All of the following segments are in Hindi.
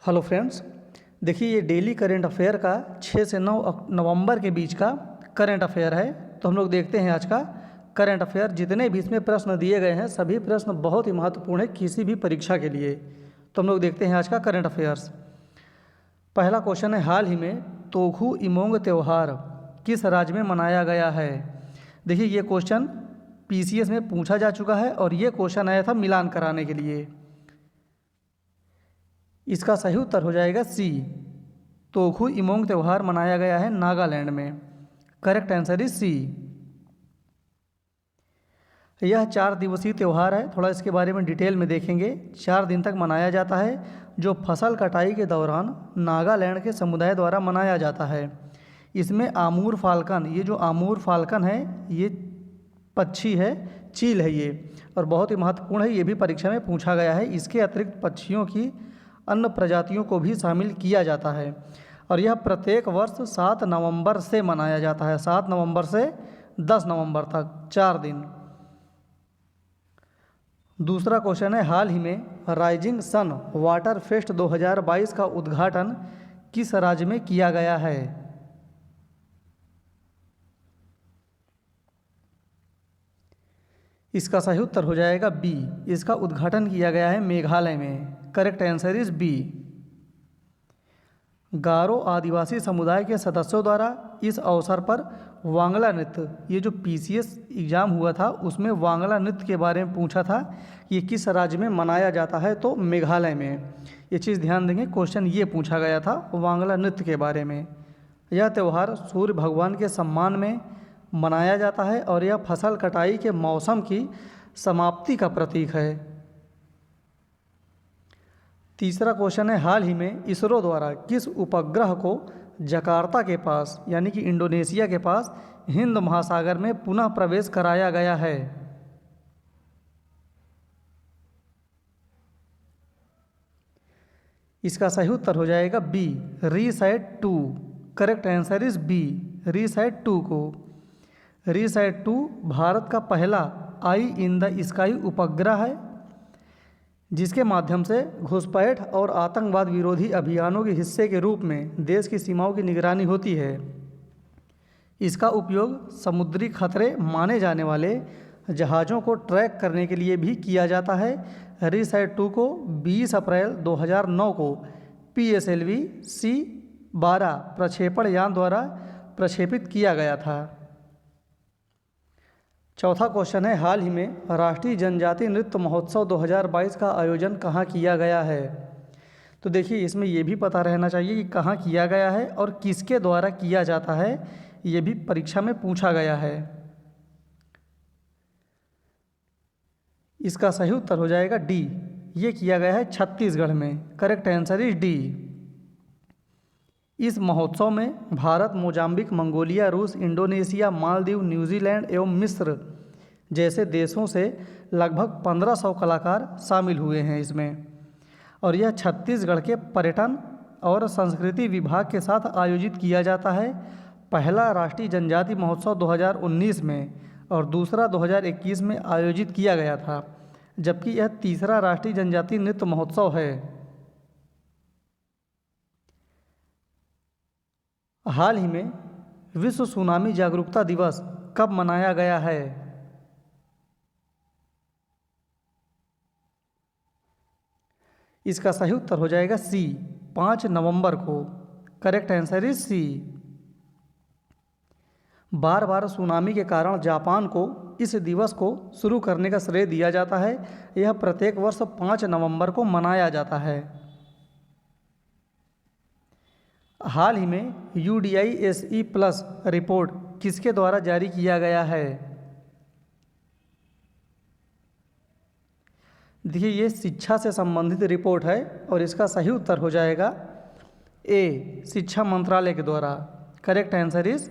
हेलो फ्रेंड्स, देखिए ये डेली करेंट अफेयर का 6 से 9 नवंबर के बीच का करेंट अफेयर है। तो हम लोग देखते हैं आज का करेंट अफेयर। जितने भी इसमें प्रश्न दिए गए हैं सभी प्रश्न बहुत ही महत्वपूर्ण है किसी भी परीक्षा के लिए। तो हम लोग देखते हैं आज का करेंट अफेयर्स। पहला क्वेश्चन है, हाल ही में तोखू इमोंग त्यौहार किस राज्य में मनाया गया है। देखिए ये क्वेश्चन पीसीएस में पूछा जा चुका है और ये क्वेश्चन आया था मिलान कराने के लिए। इसका सही उत्तर हो जाएगा सी, तोखू इमोंग त्यौहार मनाया गया है नागालैंड में। Correct answer is C. यह 4 दिवसीय त्यौहार है, थोड़ा इसके बारे में डिटेल में देखेंगे। 4 दिन तक मनाया जाता है, जो फसल कटाई के दौरान नागालैंड के समुदाय द्वारा मनाया जाता है। इसमें आमूर फाल्कन, ये जो आमूर फाल्कन है ये पक्षी है, चील है ये, और बहुत ही महत्वपूर्ण है, ये भी परीक्षा में पूछा गया है। इसके अतिरिक्त पक्षियों की अन्य प्रजातियों को भी शामिल किया जाता है और यह प्रत्येक वर्ष 7 नवंबर से मनाया जाता है। 7 नवंबर से 10 नवंबर तक 4 दिन। दूसरा क्वेश्चन है, हाल ही में राइजिंग सन वाटर फेस्ट 2022 का उद्घाटन किस राज्य में किया गया है। इसका सही उत्तर हो जाएगा बी, इसका उद्घाटन किया गया है मेघालय में। Correct answer is B. Garo आदिवासी समुदाय के सदस्यों द्वारा इस अवसर पर वांगला नृत्य, ये जो पीसीएस एग्जाम हुआ था उसमें वांगला नृत्य के बारे में पूछा था, ये किस राज्य में मनाया जाता है, तो मेघालय में। ये चीज़ ध्यान देंगे, क्वेश्चन ये पूछा गया था वांगला नृत्य के बारे में। यह त्यौहार सूर्य भगवान के सम्मान में मनाया जाता है और यह फसल कटाई के मौसम की समाप्ति का प्रतीक है। तीसरा क्वेश्चन है, हाल ही में इसरो द्वारा किस उपग्रह को जकार्ता के पास यानी कि इंडोनेशिया के पास हिंद महासागर में पुनः प्रवेश कराया गया है। इसका सही उत्तर हो जाएगा B, RISAT 2। Correct answer is B, RISAT 2 को। रीसैट 2 भारत का पहला आई इन द स्काई उपग्रह है, जिसके माध्यम से घुसपैठ और आतंकवाद विरोधी अभियानों के हिस्से के रूप में देश की सीमाओं की निगरानी होती है। इसका उपयोग समुद्री खतरे माने जाने वाले जहाज़ों को ट्रैक करने के लिए भी किया जाता है। रीसैट 2 को 20 अप्रैल 2009 को PSLV C-12 प्रक्षेपण यान द्वारा प्रक्षेपित किया गया था। चौथा क्वेश्चन है, हाल ही में राष्ट्रीय जनजाति नृत्य महोत्सव 2022 का आयोजन कहाँ किया गया है। तो देखिए इसमें यह भी पता रहना चाहिए कि कहाँ किया गया है और किसके द्वारा किया जाता है, ये भी परीक्षा में पूछा गया है। इसका सही उत्तर हो जाएगा डी, ये किया गया है छत्तीसगढ़ में। Correct answer is D. इस महोत्सव में भारत, मोजाम्बिक, मंगोलिया, रूस, इंडोनेशिया, मालदीव, न्यूजीलैंड एवं मिस्र जैसे देशों से लगभग 1500 कलाकार शामिल हुए हैं इसमें, और यह छत्तीसगढ़ के पर्यटन और संस्कृति विभाग के साथ आयोजित किया जाता है। पहला राष्ट्रीय जनजाति महोत्सव 2019 में और दूसरा 2021 में आयोजित किया गया था, जबकि यह तीसरा राष्ट्रीय जनजाति नृत्य महोत्सव है। हाल ही में विश्व सुनामी जागरूकता दिवस कब मनाया गया है। इसका सही उत्तर हो जाएगा सी, 5 नवंबर को। Correct answer is C. बार बार सुनामी के कारण जापान को इस दिवस को शुरू करने का श्रेय दिया जाता है। यह प्रत्येक वर्ष 5 नवंबर को मनाया जाता है। हाल ही में UDISE+ रिपोर्ट किसके द्वारा जारी किया गया है। देखिए ये शिक्षा से संबंधित रिपोर्ट है और इसका सही उत्तर हो जाएगा ए, शिक्षा मंत्रालय के द्वारा। Correct answer is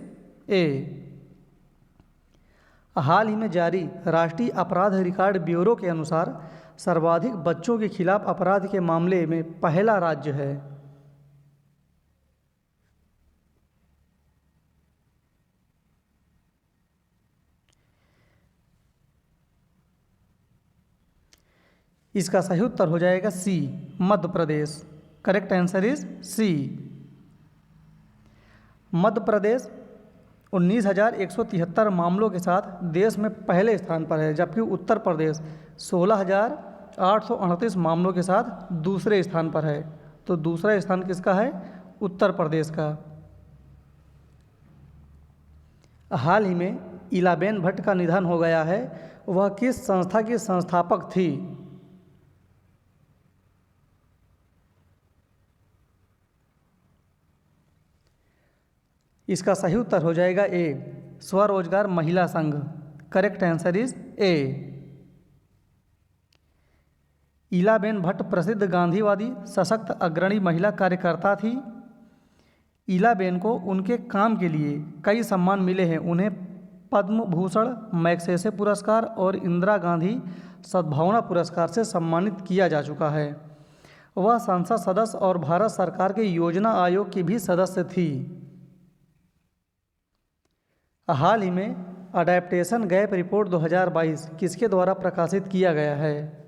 A. हाल ही में जारी राष्ट्रीय अपराध रिकॉर्ड ब्यूरो के अनुसार सर्वाधिक बच्चों के खिलाफ अपराध के मामले में पहला राज्य है। इसका सही उत्तर हो जाएगा C, Madhya Pradesh. Correct answer is C. Madhya Pradesh 19,173 मामलों के साथ देश में पहले स्थान पर है, जबकि उत्तर प्रदेश 16,838 मामलों के साथ दूसरे स्थान पर है। तो दूसरा स्थान किसका है? उत्तर प्रदेश का। हाल ही में इलाबेन भट्ट का निधन हो गया है, वह किस संस्था की संस्थापक थी? इसका सही उत्तर हो जाएगा ए, स्वरोजगार महिला संघ। Correct answer is A. Ilaben Bhatt प्रसिद्ध गांधीवादी सशक्त अग्रणी महिला कार्यकर्ता थी। इलाबेन को उनके काम के लिए कई सम्मान मिले हैं। उन्हें पद्म भूषण, मैग्सेसे पुरस्कार और इंदिरा गांधी सद्भावना पुरस्कार से सम्मानित किया जा चुका है। वह संसद सदस्य और भारत सरकार के योजना आयोग की भी सदस्य थी। हाल ही में अडैप्टेशन गैप रिपोर्ट 2022 किसके द्वारा प्रकाशित किया गया है?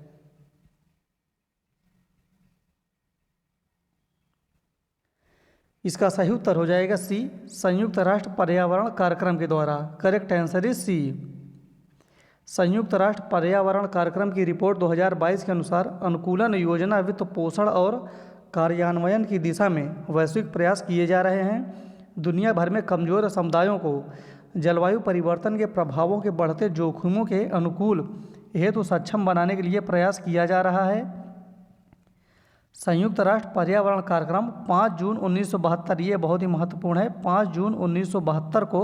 इसका सही उत्तर हो जाएगा सी, संयुक्त राष्ट्र पर्यावरण कार्यक्रम के द्वारा। Correct answer is C. संयुक्त राष्ट्र पर्यावरण कार्यक्रम की रिपोर्ट 2022 के अनुसार अनुकूलन योजना वित्त पोषण और कार्यान्वयन की दिशा में वैश्विक प्रयास किए जा रहे हैं। दुनिया भर में कमजोर समुदायों को जलवायु परिवर्तन के प्रभावों के बढ़ते जोखिमों के अनुकूल हेतु सक्षम बनाने के लिए प्रयास किया जा रहा है। संयुक्त राष्ट्र पर्यावरण कार्यक्रम 5 जून 1972, ये बहुत ही महत्वपूर्ण है, 5 जून 1972 को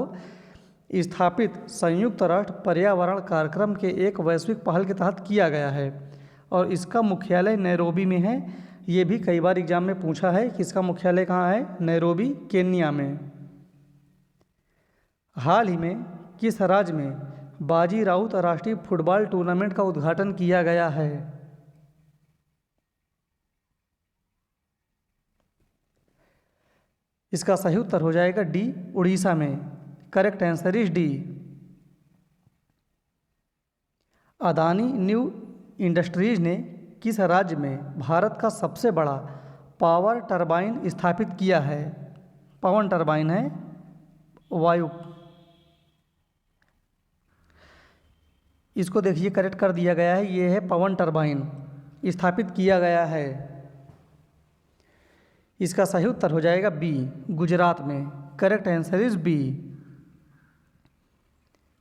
स्थापित संयुक्त राष्ट्र पर्यावरण कार्यक्रम के एक वैश्विक पहल के तहत किया गया है और इसका मुख्यालय नैरोबी में है। ये भी कई बार एग्जाम में पूछा है कि इसका मुख्यालय कहाँ है? नैरोबी, केन्या में। हाल ही में किस राज्य में बाजी राउत राष्ट्रीय फुटबॉल टूर्नामेंट का उद्घाटन किया गया है? इसका सही उत्तर हो जाएगा डी, उड़ीसा में। Correct answer is D. Adani new industries ने किस राज्य में भारत का सबसे बड़ा पावर टरबाइन स्थापित किया है? पवन टरबाइन है, वायु। इसको देखिए करेक्ट कर दिया गया है, ये है पवन टरबाइन स्थापित किया गया है। इसका सही उत्तर हो जाएगा बी, गुजरात में। Correct answer is B.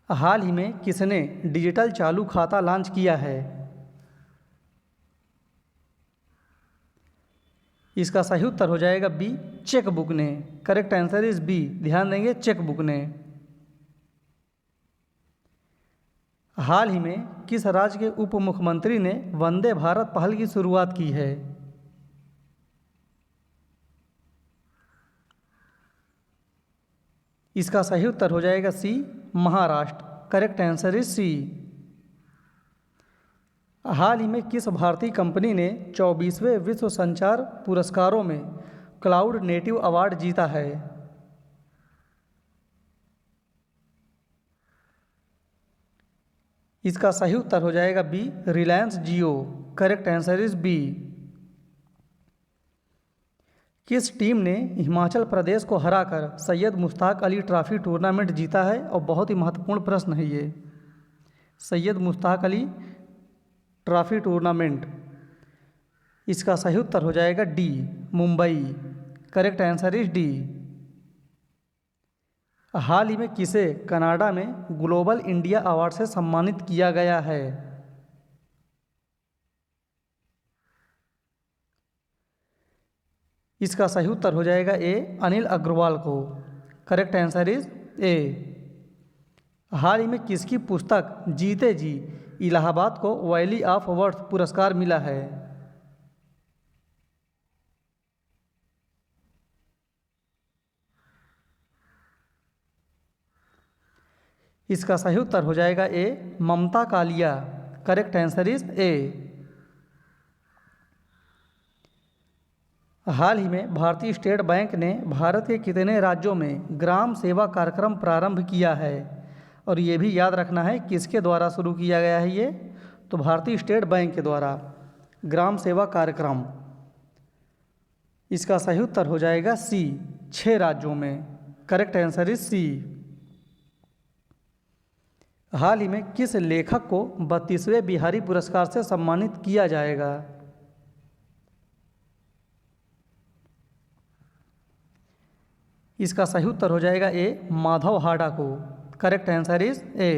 हाल ही में किसने डिजिटल चालू खाता लॉन्च किया है? इसका सही उत्तर हो जाएगा बी, चेकबुक ने। करेक्ट आंसर इज बी, ध्यान देंगे, चेकबुक ने। हाल ही में किस राज्य के उप मुख्यमंत्री ने वंदे भारत पहल की शुरुआत की है? इसका सही उत्तर हो जाएगा C, Maharashtra. Correct answer is C. हाल ही में किस भारतीय कंपनी ने 24वें विश्व संचार पुरस्कारों में क्लाउड नेटिव अवार्ड जीता है? इसका सही उत्तर हो जाएगा B, Reliance Jio. Correct answer is B. किस टीम ने हिमाचल प्रदेश को हराकर सैयद मुश्ताक अली ट्रॉफी टूर्नामेंट जीता है? और बहुत ही महत्वपूर्ण प्रश्न है ये, सैयद मुश्ताक अली ट्रॉफी टूर्नामेंट। इसका सही उत्तर हो जाएगा D, Mumbai. Correct answer is D. हाल ही में किसे कनाडा में ग्लोबल इंडिया अवार्ड से सम्मानित किया गया है? इसका सही उत्तर हो जाएगा ए, अनिल अग्रवाल को। Correct answer is A. हाल ही में किसकी पुस्तक जीते जी इलाहाबाद को वैली ऑफ वर्थ पुरस्कार मिला है? इसका सही उत्तर हो जाएगा A, Mamta Kalia. Correct answer is A. हाल ही में भारतीय स्टेट बैंक ने भारत के कितने राज्यों में ग्राम सेवा कार्यक्रम प्रारंभ किया है? और ये भी याद रखना है किसके द्वारा शुरू किया गया है ये? तो भारतीय स्टेट बैंक के द्वारा ग्राम सेवा कार्यक्रम। इसका सही उत्तर हो जाएगा सी, 6 राज्यों में। Correct answer is C. हाल ही में किस लेखक को 32वें बिहारी पुरस्कार से सम्मानित किया जाएगा? इसका सही उत्तर हो जाएगा ए, माधव हाडा को। करेक्ट आंसर इज ए।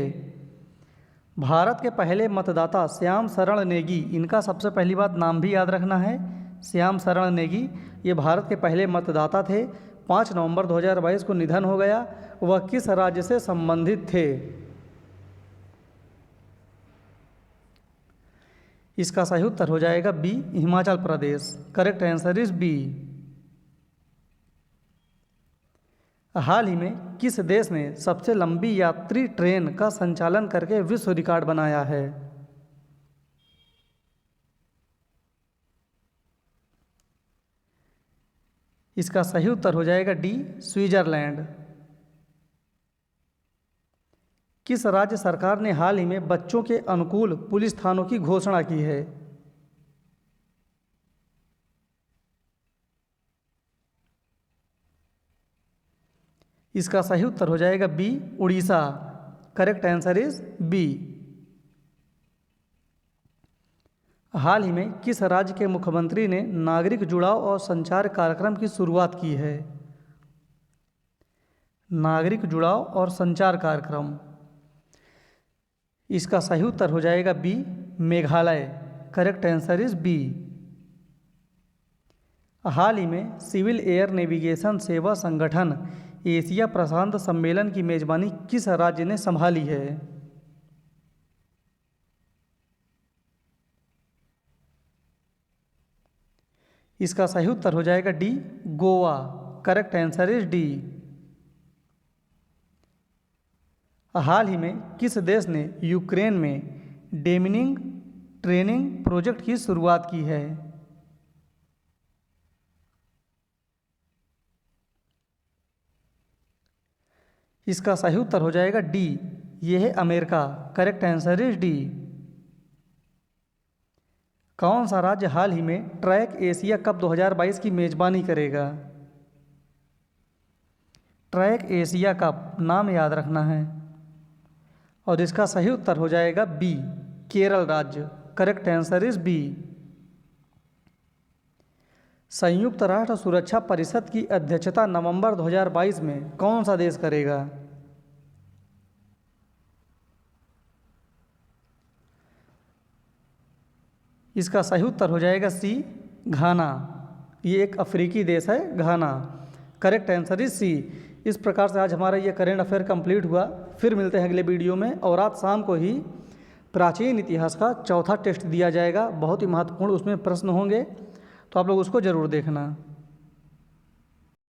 भारत के पहले मतदाता श्याम शरण नेगी, इनका सबसे पहली बात नाम भी याद रखना है। श्याम शरण नेगी ये भारत के पहले मतदाता थे। 5 नवंबर 2022 को निधन हो गया। वह किस राज्य से संबंधित थे? इसका सही उत्तर हो जाएगा B, Himachal Pradesh. Correct answer is B. हाल ही में किस देश ने सबसे लंबी यात्री ट्रेन का संचालन करके विश्व रिकॉर्ड बनाया है? इसका सही उत्तर हो जाएगा डी, स्विट्जरलैंड। किस राज्य सरकार ने हाल ही में बच्चों के अनुकूल पुलिस थानों की घोषणा की है? इसका सही उत्तर हो जाएगा B, Orissa. Correct answer is B. हाल ही में किस राज्य के मुख्यमंत्री ने नागरिक जुड़ाव और संचार कार्यक्रम की शुरुआत की है? नागरिक जुड़ाव और संचार कार्यक्रम, इसका सही उत्तर हो जाएगा B, Meghalaya. Correct answer is B. हाल ही में सिविल एयर नेविगेशन सेवा संगठन एशिया प्रशांत सम्मेलन की मेजबानी किस राज्य ने संभाली है? इसका सही उत्तर हो जाएगा D, Goa. Correct answer is D. हाल ही में किस देश ने यूक्रेन में डेमिनिंग ट्रेनिंग प्रोजेक्ट की शुरुआत की है? इसका सही उत्तर हो जाएगा डी, ये है America. Correct answer is D. कौन सा राज्य हाल ही में ट्रैक एशिया कप 2022 की मेजबानी करेगा? ट्रैक एशिया कप नाम याद रखना है और इसका सही उत्तर हो जाएगा बी, केरल राज्य। Correct answer is B. संयुक्त राष्ट्र सुरक्षा परिषद की अध्यक्षता नवंबर 2022 में कौन सा देश करेगा? इसका सही उत्तर हो जाएगा सी, घाना। ये एक अफ्रीकी देश है, Ghana. Correct answer is C. इस प्रकार से आज हमारा ये करेंट अफेयर कंप्लीट हुआ। फिर मिलते हैं अगले वीडियो में, और आज शाम को ही प्राचीन इतिहास का चौथा टेस्ट दिया जाएगा। बहुत ही महत्वपूर्ण उसमें प्रश्न होंगे, तो आप लोग उसको ज़रूर देखना।